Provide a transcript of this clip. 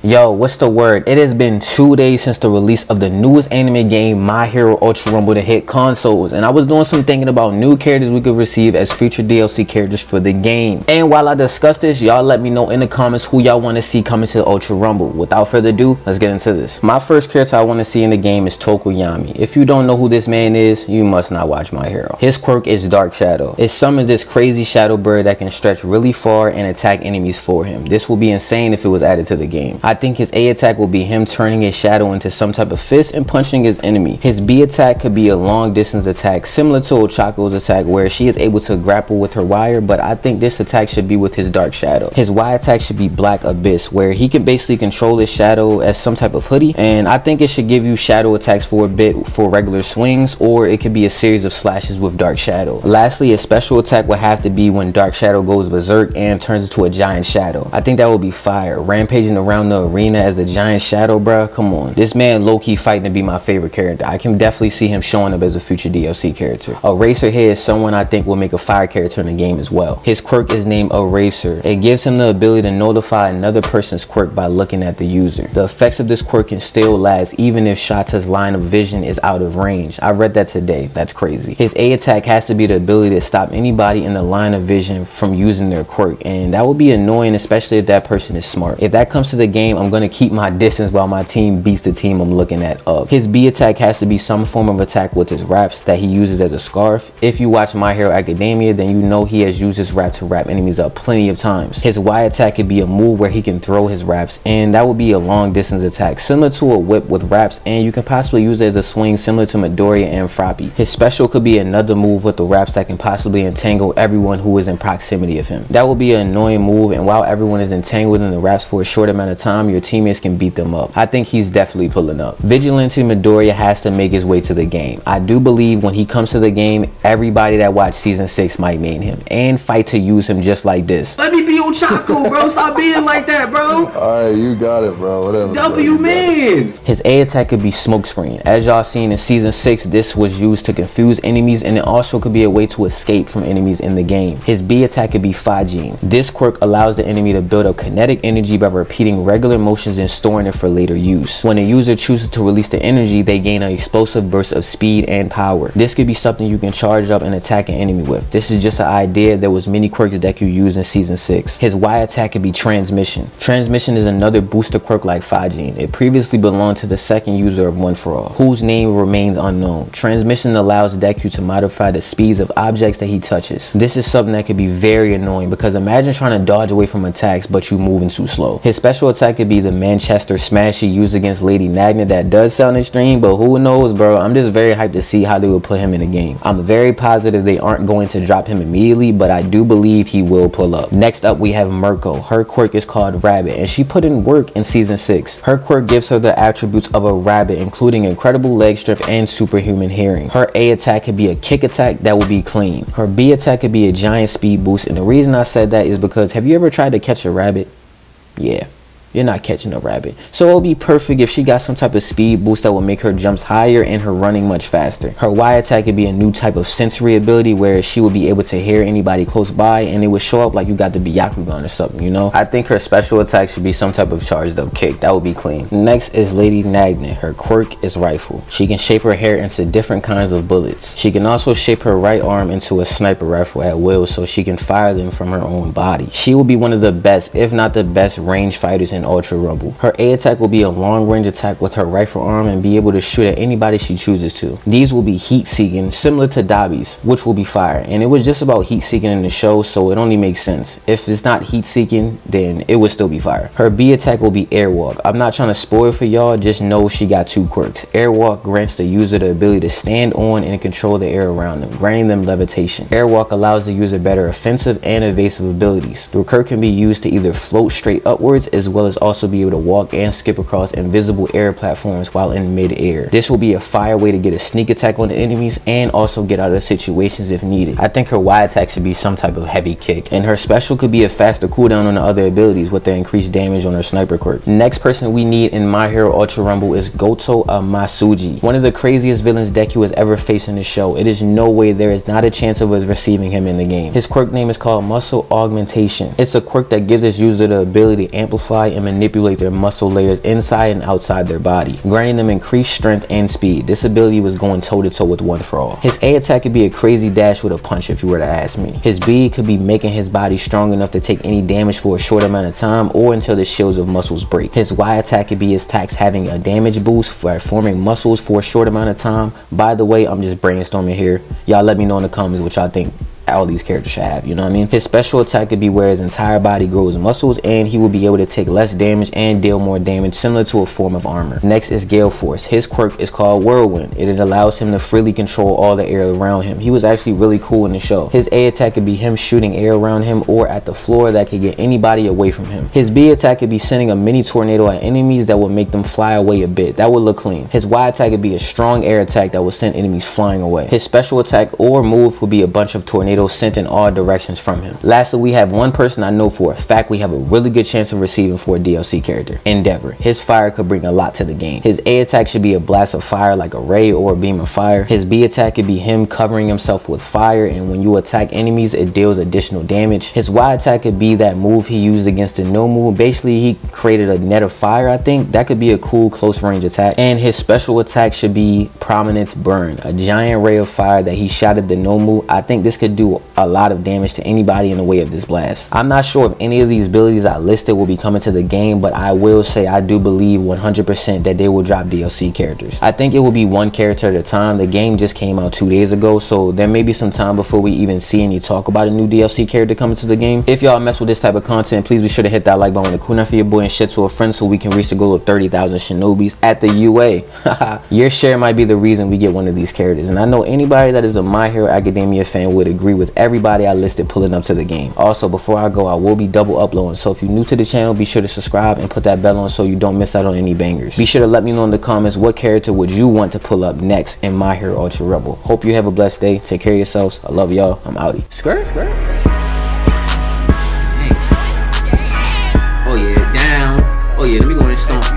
Yo, what's the word? It has been 2 days since the release of the newest anime game, My Hero Ultra Rumble, to hit consoles, and I was doing some thinking about new characters we could receive as future DLC characters for the game. And while I discuss this, y'all let me know in the comments who y'all want to see coming to the Ultra Rumble. Without further ado, let's get into this. My first character I want to see in the game is Tokoyami. If you don't know who this man is, you must not watch My Hero. His quirk is Dark Shadow. It summons this crazy shadow bird that can stretch really far and attack enemies for him. This will be insane if it was added to the game. I think his A attack will be him turning his shadow into some type of fist and punching his enemy. His B attack could be a long distance attack similar to Ochako's attack, where she is able to grapple with her wire, but I think this attack should be with his Dark Shadow. His Y attack should be Black Abyss, where he can basically control his shadow as some type of hoodie, and I think it should give you shadow attacks for a bit for regular swings, or it could be a series of slashes with Dark Shadow. Lastly, his special attack would have to be when Dark Shadow goes berserk and turns into a giant shadow. I think that would be fire. Rampaging around the arena as a giant shadow, bruh. Come on. This man low-key fighting to be my favorite character. I can definitely see him showing up as a future DLC character. Eraser here is someone I think will make a fire character in the game as well. His quirk is named Eraser. It gives him the ability to notify another person's quirk by looking at the user. The effects of this quirk can still last even if Shata's line of vision is out of range. I read that today. That's crazy. His A attack has to be the ability to stop anybody in the line of vision from using their quirk, and that would be annoying, especially if that person is smart. If that comes to the game, I'm going to keep my distance while my team beats the team I'm looking at up. His B attack has to be some form of attack with his wraps that he uses as a scarf. If you watch My Hero Academia, then you know he has used his wrap to wrap enemies up plenty of times. His Y attack could be a move where he can throw his wraps, and that would be a long distance attack similar to a whip with wraps, and you can possibly use it as a swing similar to Midoriya and Froppy. His special could be another move with the wraps that can possibly entangle everyone who is in proximity of him. That would be an annoying move, and while everyone is entangled in the wraps for a short amount of time, your teammates can beat them up. I think he's definitely pulling up. Vigilante Midoriya has to make his way to the game. I do believe when he comes to the game, everybody that watched season 6 might main him and fight to use him just like this. Let me be Ochako, bro. Stop being like that, bro. Alright, you got it, bro. Whatever. W-mans. His A attack could be Smokescreen. As y'all seen in season 6, this was used to confuse enemies, and it also could be a way to escape from enemies in the game. His B attack could be Fajin. This quirk allows the enemy to build up kinetic energy by repeating regular motions and storing it for later use. When a user chooses to release the energy, they gain an explosive burst of speed and power. This could be something you can charge up and attack an enemy with. This is just an idea. There was many quirks that you use in season 6. His Y attack could be Transmission. Transmission is another booster quirk like Fajin. It previously belonged to the second user of One For All, whose name remains unknown. Transmission allows Deku to modify the speeds of objects that he touches. This is something that could be very annoying, because imagine trying to dodge away from attacks but you moving too slow. His special attack could be the Manchester Smash he used against Lady Nagna. That does sound extreme, but who knows, bro. I'm just very hyped to see how they will put him in the game. I'm very positive they aren't going to drop him immediately, but I do believe he will pull up. Next up, we have Mirko. Her quirk is called Rabbit, and she put in work in season 6. Her quirk gives her the attributes of a rabbit, including incredible leg strength and superhuman hearing. Her A attack could be a kick attack that will be clean. Her B attack could be a giant speed boost, and the reason I said that is because, have you ever tried to catch a rabbit? Yeah. You're not catching a rabbit. So it'll be perfect if she got some type of speed boost that will make her jumps higher and her running much faster. Her Y attack could be a new type of sensory ability where she will be able to hear anybody close by, and it would show up like you got the Byakugan or something, you know? I think her special attack should be some type of charged up kick. That would be clean. Next is Lady Nagna. Her quirk is Rifle. She can shape her hair into different kinds of bullets. She can also shape her right arm into a sniper rifle at will, so she can fire them from her own body. She will be one of the best, if not the best, range fighters in Ultra Rumble. Her A attack will be a long range attack with her rifle arm and be able to shoot at anybody she chooses to. These will be heat seeking, similar to Dabi's, which will be fire. And it was just about heat seeking in the show, so it only makes sense. If it's not heat seeking, then it would still be fire. Her B attack will be Airwalk. I'm not trying to spoil for y'all, just know she got 2 quirks. Airwalk grants the user the ability to stand on and control the air around them, granting them levitation. Airwalk allows the user better offensive and evasive abilities. The quirk can be used to either float straight upwards, as well as also be able to walk and skip across invisible air platforms while in mid-air. This will be a fire way to get a sneak attack on the enemies and also get out of situations if needed. I think her Y attack should be some type of heavy kick, and her special could be a faster cooldown on the other abilities with the increased damage on her sniper quirk. Next person we need in My Hero Ultra Rumble is Goto Masuji, one of the craziest villains Deku has ever faced in the show. It is no way there is not a chance of us receiving him in the game. His quirk name is called Muscle Augmentation. It's a quirk that gives its user the ability to amplify and manipulate their muscle layers inside and outside their body, granting them increased strength and speed. This ability was going toe-to-toe with One For All. His A attack could be a crazy dash with a punch if you were to ask me. His B could be making his body strong enough to take any damage for a short amount of time or until the shields of muscles break. His Y attack could be his attacks having a damage boost for forming muscles for a short amount of time. By the way, I'm just brainstorming here. Y'all let me know in the comments what y'all think all these characters should have, you know what I mean? His special attack could be where his entire body grows muscles and he will be able to take less damage and deal more damage, similar to a form of armor. Next is Gale Force. His quirk is called Whirlwind. It allows him to freely control all the air around him. He was actually really cool in the show. His A attack could be him shooting air around him or at the floor that could get anybody away from him. His B attack could be sending a mini tornado at enemies that will make them fly away a bit. That would look clean. His Y attack could be a strong air attack that will send enemies flying away. His special attack or move would be a bunch of tornadoes sent in all directions from him. Lastly, we have one person I know for a fact we have a really good chance of receiving for a DLC character, Endeavor. His fire could bring a lot to the game. His A attack should be a blast of fire like a ray or a beam of fire. His B attack could be him covering himself with fire, and when you attack enemies it deals additional damage. His Y attack could be that move he used against the Nomu. Basically he created a net of fire. I think that could be a cool close range attack. And his special attack should be Prominence Burn, a giant ray of fire that he shot at the Nomu. I think this could do a lot of damage to anybody in the way of this blast. I'm not sure if any of these abilities I listed will be coming to the game, but I will say I do believe 100% that they will drop DLC characters. I think it will be one character at a time. The game just came out 2 days ago, so there may be some time before we even see any talk about a new DLC character coming to the game. If y'all mess with this type of content, please be sure to hit that like button with a cool enough for your boy and share to a friend so we can reach the goal of 30,000 Shinobis at the UA. Your share might be the reason we get one of these characters, and I know anybody that is a My Hero Academia fan would agree with everybody I listed pulling up to the game. Also, before I go, I will be double uploading, so if you're new to the channel, be sure to subscribe and put that bell on so you don't miss out on any bangers. Be sure to let me know in the comments what character would you want to pull up next in My Hero Ultra Rebel. Hope you have a blessed day. Take care of yourselves. I love y'all. I'm outie. Skirt. Oh yeah, down. Oh yeah, let me go and stomp you.